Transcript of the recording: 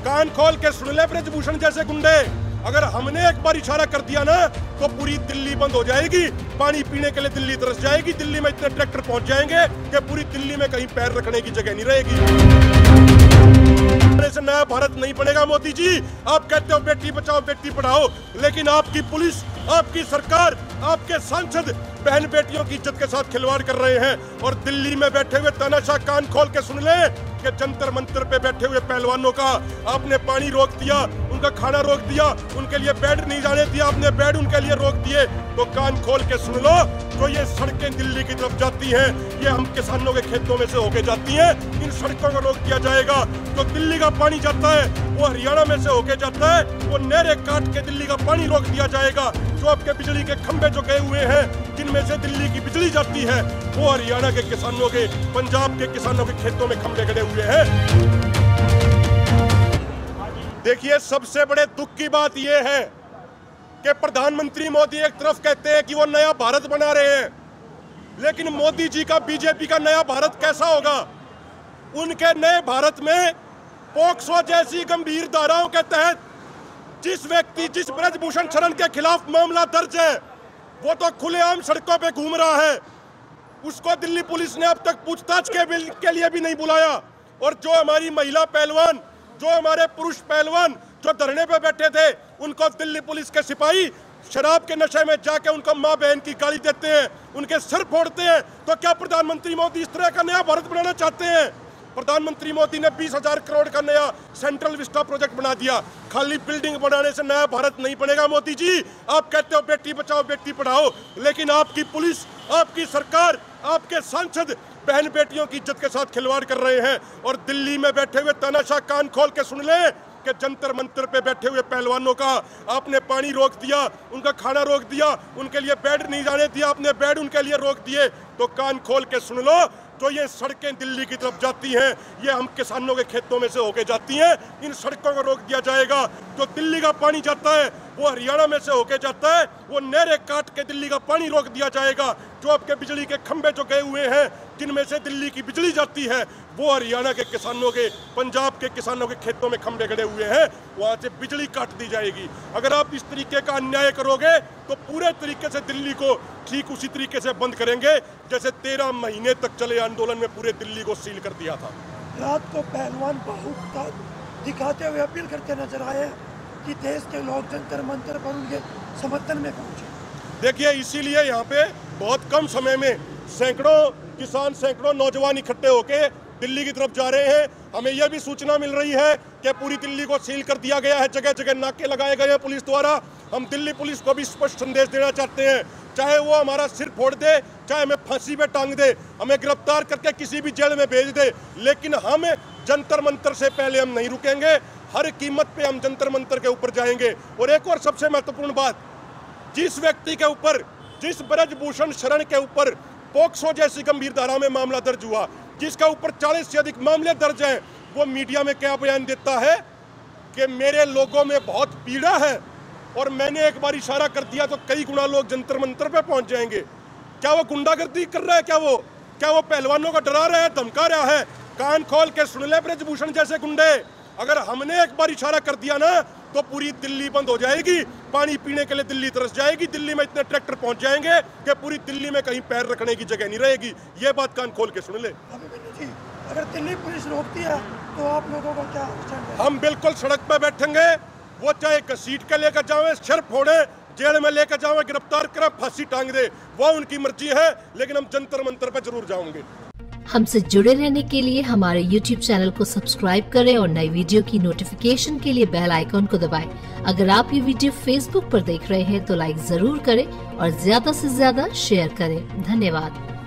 कान खोल के सुन ले ब्रजभूषण जैसे गुंडे, अगर हमने एक बार इशारा कर दिया ना तो पूरी दिल्ली बंद हो जाएगी। पानी पीने के लिए दिल्ली तरस जाएगी। दिल्ली में इतने ट्रैक्टर पहुंच जाएंगे कि पूरी दिल्ली में कहीं पैर रखने की जगह नहीं रहेगी। से नया भारत नहीं बनेगा मोदी जी। आप कहते हो बेटी बचाओ बेटी पढ़ाओ, लेकिन आपकी पुलिस, आपकी सरकार, आपके सांसद बहन बेटियों की इज्जत के साथ खिलवाड़ कर रहे हैं। और दिल्ली में बैठे हुए तानाशाह कान खोल के सुन ले कि जंतर मंतर पे बैठे हुए पहलवानों का आपने पानी रोक दिया, उनका खाना रोक दिया, उनके लिए बेड नहीं जाने दिया, आपने बेड उनके लिए रोक दिए। तो कान खोल के सुन लो, तो ये सड़कें दिल्ली की तरफ जाती हैं, ये हम किसानों के खेतों में से होके जाती हैं। इन सड़कों को रोक दिया जाएगा। जो दिल्ली का पानी जाता है वो हरियाणा में से होके जाता है, वो नहरें काट के दिल्ली का पानी रोक दिया जाएगा। जो आपके बिजली के खंभे जो गए हुए हैं, जिनमें से दिल्ली की बिजली जाती है, वो हरियाणा के किसानों के, पंजाब के किसानों के खेतों में खंभे गड़े हुए हैं। देखिए, सबसे बड़े दुख की बात यह है कि प्रधानमंत्री मोदी एक तरफ कहते हैं कि वो नया भारत बना रहे हैं, लेकिन मोदी जी का, बीजेपी का नया भारत कैसा होगा? उनके नए भारत में पोक्सो जैसी गंभीर धाराओं के तहत जिस व्यक्ति, जिस ब्रजभूषण शरण के खिलाफ मामला दर्ज है, वो तो खुलेआम सड़कों पे घूम रहा है। उसको दिल्ली पुलिस ने अब तक पूछताछ के लिए भी नहीं बुलाया। और जो हमारी महिला पहलवान, जो हमारे पुरुष पहलवान जो धरने पे बैठे थे, उनको दिल्ली पुलिस के सिपाही शराब के नशे में जाके उनको माँ बहन की गाली देते हैं, उनके सर फोड़ते हैं। तो क्या प्रधानमंत्री मोदी इस तरह का नया भारत बनाना चाहते हैं? प्रधानमंत्री मोदी ने 20,000 करोड़ का नया सेंट्रल विस्टा प्रोजेक्ट बना दिया। खाली बिल्डिंग बनाने से नया भारत नहीं बनेगा मोदी जी। आप कहते हो बेटी बचाओ बेटी पढ़ाओ, लेकिन आपकी पुलिस, आपकी सरकार, आपके सांसद बहन बेटियों की इज्जत के साथ खिलवाड़ कर रहे हैं। और दिल्ली में बैठे हुए तानाशाह कान खोल के सुन ले कि जंतर मंतर पे बैठे हुए पहलवानों का आपने पानी रोक दिया, उनका खाना रोक दिया, उनके लिए बेड नहीं जाने दिया, आपने बेड उनके लिए रोक दिए। तो कान खोल के सुन लो, तो ये सड़कें दिल्ली की तरफ जाती हैं, ये हम किसानों के खेतों में से होके जाती हैं। इन सड़कों को रोक दिया जाएगा। जो दिल्ली का पानी जाता है वो हरियाणा में से होके जाता है, वो नहरें काट के दिल्ली का पानी रोक दिया जाएगा। जो आपके बिजली के खंभे जो गए हुए हैं, जिनमें से दिल्ली की बिजली जाती है, वो हरियाणा के किसानों के, पंजाब के किसानों के खेतों में खंभे गड़े हुए हैं, वहाँ से बिजली काट दी जाएगी। अगर आप इस तरीके का अन्याय करोगे तो पूरे तरीके से दिल्ली को ठीक उसी तरीके से बंद करेंगे जैसे 13 महीने तक चले आंदोलन में पूरे दिल्ली को सील कर दिया था। रात को पहलवान बाहु दिखाते हुए अपील करते नजर आए कि देश के लोग जंतर मंतर पर उनके समर्थन में पहुंचे। देखिए, इसीलिए यहाँ पे बहुत कम समय में सैकड़ों किसान, सैकड़ों नौजवान इकट्ठे होके दिल्ली की तरफ जा रहे हैं। हमें यह भी सूचना मिल रही है कि पूरी दिल्ली को सील कर दिया गया है, जगह जगह नाके लगाए गए हैं पुलिस द्वारा। हम दिल्ली पुलिस को भी स्पष्ट संदेश देना चाहते हैं, चाहे वो हमारा सिर फोड़ दे, चाहे हमें फांसी पे टांग दे, हमें गिरफ्तार करके किसी भी जेल में भेज दे, लेकिन हम जंतर मंतर से पहले हम नहीं रुकेंगे। हर कीमत पे हम जंतर मंतर के ऊपर जाएंगे। और एक और सबसे महत्वपूर्ण बात, जिस व्यक्ति के ऊपर, जिस ब्रजभूषण शरण के ऊपर पोक्सो जैसी गंभीर धारा में मामला दर्ज हुआ, जिसका ऊपर 40 से अधिक मामले दर्ज हैं, वो मीडिया में क्या बयान देता है कि मेरे लोगों में बहुत पीड़ा है और मैंने एक बार इशारा कर दिया तो कई गुना लोग जंतर मंतर पे पहुंच जाएंगे। क्या वो गुंडागर्दी कर रहा है? क्या वो पहलवानों का डरा रहा है, धमका रहा है? कान खोल के सुन ले ब्रजभूषण जैसे गुंडे, अगर हमने एक बार इशारा कर दिया ना तो पूरी दिल्ली बंद हो जाएगी। पानी पीने के लिए दिल्ली तरस जाएगी। दिल्ली में इतने ट्रैक्टर पहुंच जाएंगे कि पूरी दिल्ली में कहीं पैर रखने की जगह नहीं रहेगी। ये बात कान खोल के सुन ले। अगर दिल्ली पुलिस रोकती है तो आप लोगों का क्या स्टैंड है? हम बिल्कुल सड़क पर बैठेंगे। वो चाहे घसीट के लेकर जावे, सिर फोड़े, जेल में लेकर जावे, गिरफ्तार करें, फांसी टांग दे, वो उनकी मर्जी है, लेकिन हम जंतर मंतर पर जरूर जाएंगे। हमसे जुड़े रहने के लिए हमारे YouTube चैनल को सब्सक्राइब करें और नई वीडियो की नोटिफिकेशन के लिए बेल आइकॉन को दबाएं। अगर आप ये वीडियो Facebook पर देख रहे हैं तो लाइक जरूर करें और ज्यादा से ज्यादा शेयर करें। धन्यवाद।